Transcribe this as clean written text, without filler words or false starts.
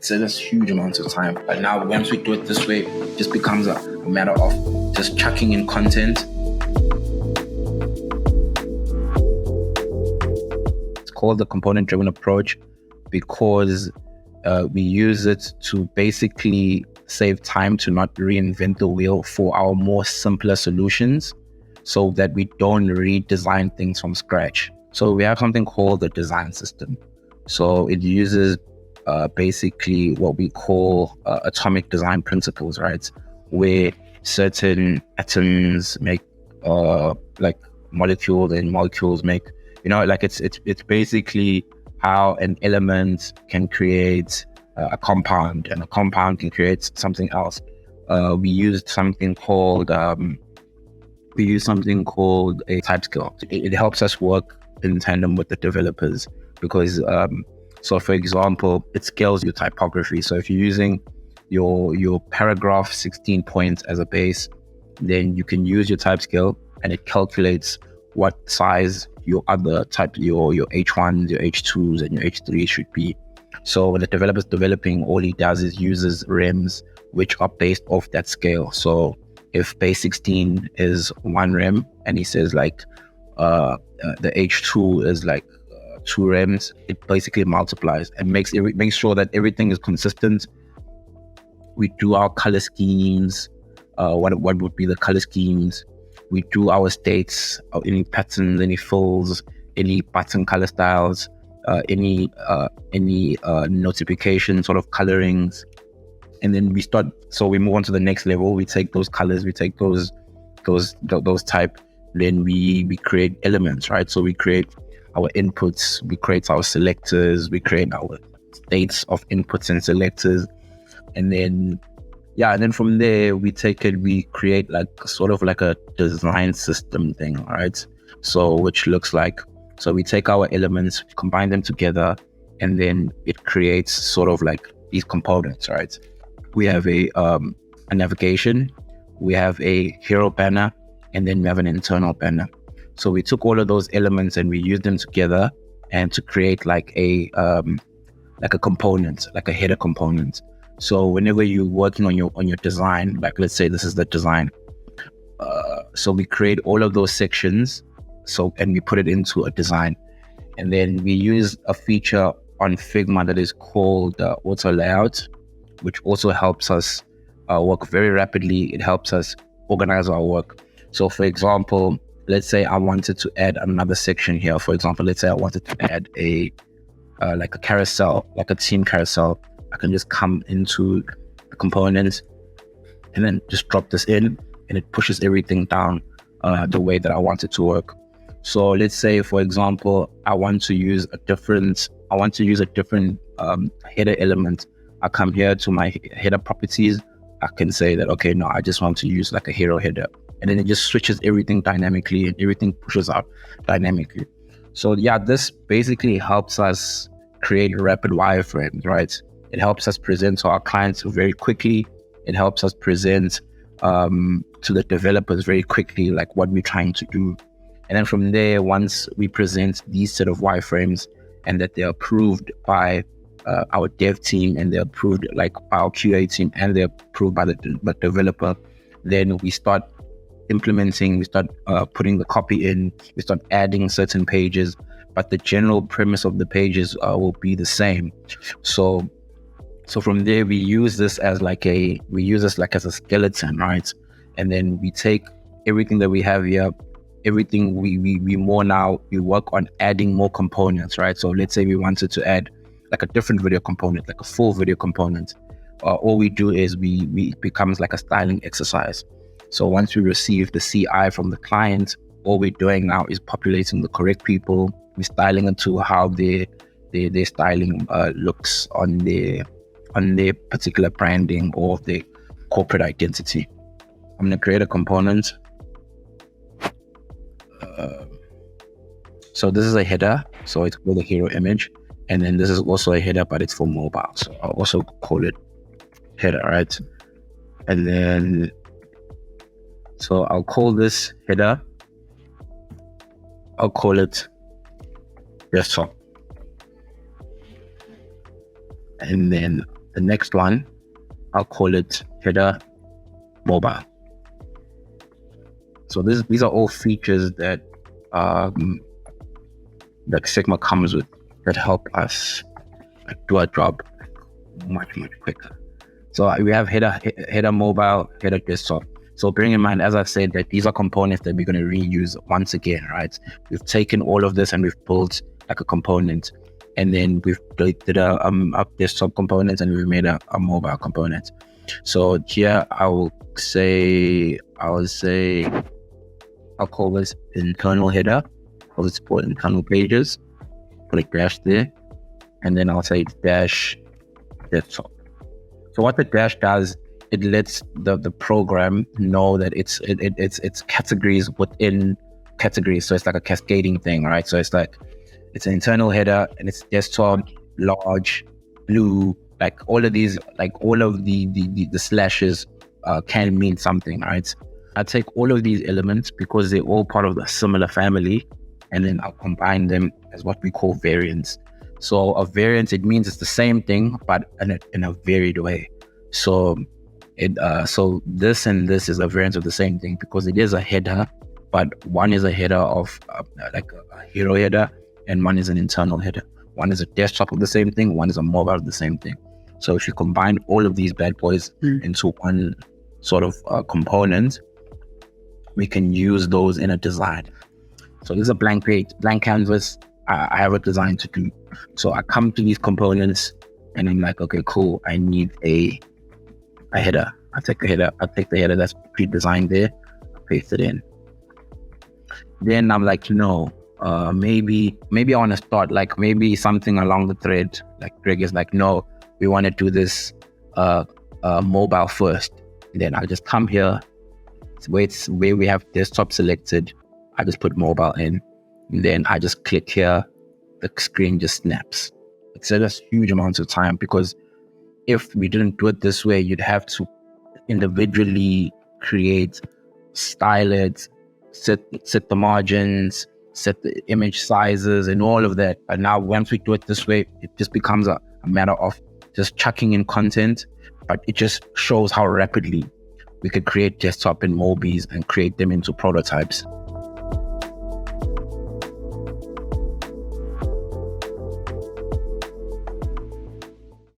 It's a huge amount of time. But now once we do it this way, it just becomes a matter of just chucking in content. It's called the component-driven approach because we use it to basically save time to not reinvent the wheel for our more simpler solutions, so that we don't redesign things from scratch. So we have something called the design system. So it uses basically what we call atomic design principles, right? Where certain atoms make like molecules, and molecules make, like it's basically how an element can create a compound, and a compound can create something else. We used something called a typescale. It helps us work in tandem with the developers because, so for example, it scales your typography. So if you're using your paragraph 16 points as a base, then you can use your typescale and it calculates what size your other type, your H1s, your H2s, and your H3s should be. So when the developer's developing, all he does is uses rems which are based off that scale. So if base 16 is 1 rem and he says like the H2 is like 2 rems, it basically multiplies and makes sure that everything is consistent. We do our color schemes. What would be the color schemes? We do our states, any patterns, any fills, any button color styles, any notification sort of colorings. And then we move on to the next level. We take those colors, we take those type, then we create elements, right? So we create our inputs, we create our selectors, we create our states of inputs and selectors. And then from there, we create like sort of like a design system thing, right? So which looks like, so we take our elements, combine them together, and then it creates sort of like these components, right? We have a navigation, we have a hero banner, and then we have an internal banner. So we took all of those elements and we used them together and to create like a component, like a header component. So whenever you're working on your design, like let's say this is the design, so we create all of those sections, and we put it into a design, and then we use a feature on Figma that is called auto layout, which also helps us work very rapidly. It helps us organize our work. So for example, let's say I wanted to add another section here. For example, let's say I wanted to add a like a carousel, like a team carousel. I can just come into the components and then just drop this in, and it pushes everything down the way that I want it to work. So let's say, for example, I want to use a different header element. I come here to my header properties. I can say that, okay, no, I just want to use like a hero header. And then it just switches everything dynamically and everything pushes out dynamically. So this basically helps us create rapid wireframes, right? It helps us present to our clients very quickly. It helps us present to the developers very quickly, like what we're trying to do. And then from there, once we present these set of wireframes and that they're approved by our dev team, and they're approved like by our QA team, and they're approved by the developer, then we start implementing, we start putting the copy in, we start adding certain pages, but the general premise of the pages will be the same. So from there, we use this as a skeleton, right? And then we take everything that we have here, everything we work on adding more components, right? So let's say we wanted to add like a different video component, like a full video component. All we do is we becomes like a styling exercise. So once we receive the CI from the client, all we're doing now is populating the correct people. We're styling it to how their styling looks on their particular branding or their corporate identity. I'm gonna create a component. So this is a header, so it's called a hero image, and then this is also a header, but it's for mobile. So I'll also call it header, right? And then so I'll call this header. I'll call it desktop. And then the next one, I'll call it header mobile. So these are all features that that Sigma comes with that help us do our job much quicker. So we have header mobile, header desktop. So bearing in mind, as I said, that these are components that we're going to reuse once again, right? We've taken all of this and we've built like a component, and then we've did a desktop component, and we've made a mobile component. So here I'll call this internal header. I'll support internal pages. Put a dash there, and then I'll say dash desktop. So what the dash does, it lets the program know that it's categories within categories. So it's like a cascading thing, right? So it's like it's an internal header, and it's desktop, large, blue, like all of these, like all of the slashes can mean something, right? I take all of these elements because they're all part of the similar family, and then I'll combine them as what we call variants. So a variant, it means it's the same thing, but in a varied way. So so this and this is a variant of the same thing because it is a header, but one is a header of like a hero header, and one is an internal header. One is a desktop of the same thing, one is a mobile of the same thing. So if you combine all of these bad boys into one sort of component, we can use those in a design. So this is a blank page, blank canvas. I have a design to do. So I come to these components and I'm like, okay, cool. I need a header. I take the header that's pre-designed there, I paste it in. Then I'm like, maybe I want to start like maybe something along the thread. Like Greg is like, no, we want to do this mobile first. And then I'll just come here, where we have desktop selected. I just put mobile in, and then I just click here. The screen just snaps. It saves huge amounts of time, because if we didn't do it this way, you'd have to individually create, style it, set the margins, set the image sizes and all of that. And now once we do it this way, it just becomes a matter of just chucking in content, but it just shows how rapidly we could create desktop and mobies and create them into prototypes.